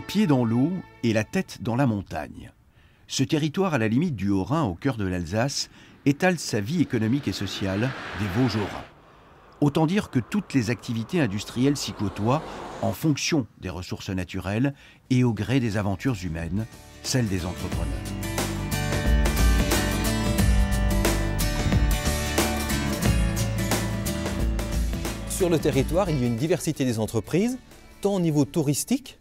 Les pieds dans l'eau et la tête dans la montagne. Ce territoire à la limite du Haut-Rhin, au cœur de l'Alsace, étale sa vie économique et sociale des Vosges au Rhin. Autant dire que toutes les activités industrielles s'y côtoient en fonction des ressources naturelles et au gré des aventures humaines, celles des entrepreneurs. Sur le territoire, il y a une diversité des entreprises, tant au niveau touristique,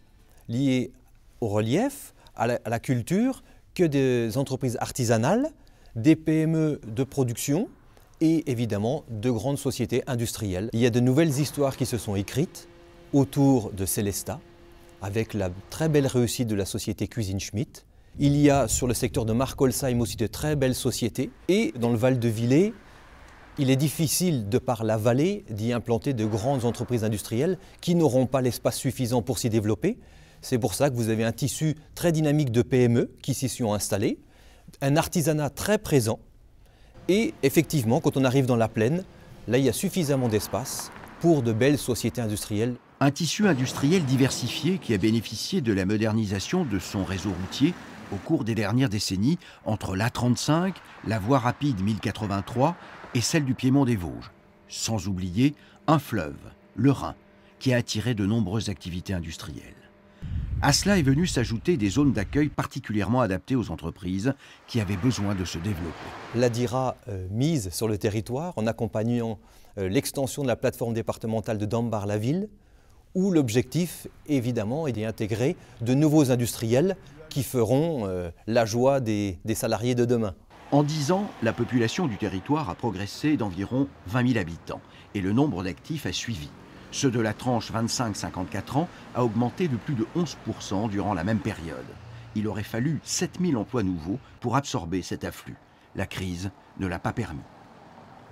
lié au relief, à la culture, que des entreprises artisanales, des PME de production et évidemment de grandes sociétés industrielles. Il y a de nouvelles histoires qui se sont écrites autour de Célestat, avec la très belle réussite de la société Cuisine Schmitt. Il y a sur le secteur de Markolsheim aussi de très belles sociétés. Et dans le Val de Villers, il est difficile, de par la vallée, d'y implanter de grandes entreprises industrielles qui n'auront pas l'espace suffisant pour s'y développer. C'est pour ça que vous avez un tissu très dynamique de PME qui s'y sont installés, un artisanat très présent. Et effectivement, quand on arrive dans la plaine, là, il y a suffisamment d'espace pour de belles sociétés industrielles. Un tissu industriel diversifié qui a bénéficié de la modernisation de son réseau routier au cours des dernières décennies entre l'A35, la voie rapide 1083 et celle du Piémont des Vosges. Sans oublier un fleuve, le Rhin, qui a attiré de nombreuses activités industrielles. À cela est venu s'ajouter des zones d'accueil particulièrement adaptées aux entreprises qui avaient besoin de se développer. L'Adira mise sur le territoire en accompagnant l'extension de la plateforme départementale de Dambar-la-Ville, où l'objectif, évidemment, est d'y intégrer de nouveaux industriels qui feront la joie des salariés de demain. En 10 ans, la population du territoire a progressé d'environ 20 000 habitants et le nombre d'actifs a suivi. Ceux de la tranche 25-54 ans a augmenté de plus de 11% durant la même période. Il aurait fallu 7 000 emplois nouveaux pour absorber cet afflux. La crise ne l'a pas permis.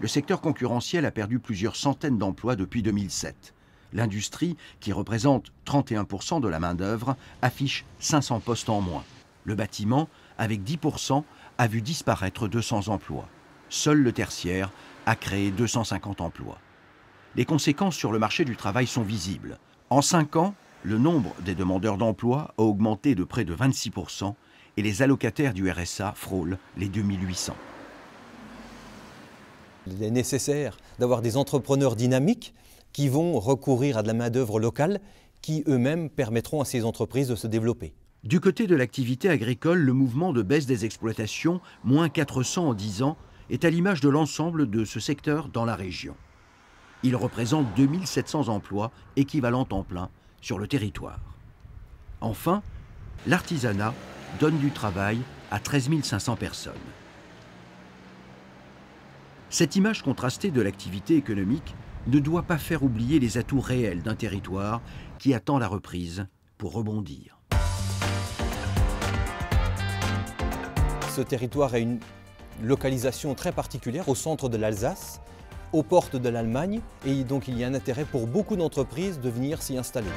Le secteur concurrentiel a perdu plusieurs centaines d'emplois depuis 2007. L'industrie, qui représente 31% de la main-d'œuvre, affiche 500 postes en moins. Le bâtiment, avec 10%, a vu disparaître 200 emplois. Seul le tertiaire a créé 250 emplois. Les conséquences sur le marché du travail sont visibles. En 5 ans, le nombre des demandeurs d'emploi a augmenté de près de 26% et les allocataires du RSA frôlent les 2800. Il est nécessaire d'avoir des entrepreneurs dynamiques qui vont recourir à de la main-d'œuvre locale qui eux-mêmes permettront à ces entreprises de se développer. Du côté de l'activité agricole, le mouvement de baisse des exploitations, moins 400 en 10 ans, est à l'image de l'ensemble de ce secteur dans la région. Il représente 2700 emplois équivalents temps plein sur le territoire. Enfin, l'artisanat donne du travail à 13 500 personnes. Cette image contrastée de l'activité économique ne doit pas faire oublier les atouts réels d'un territoire qui attend la reprise pour rebondir. Ce territoire a une localisation très particulière au centre de l'Alsace, aux portes de l'Allemagne, et donc il y a un intérêt pour beaucoup d'entreprises de venir s'y installer.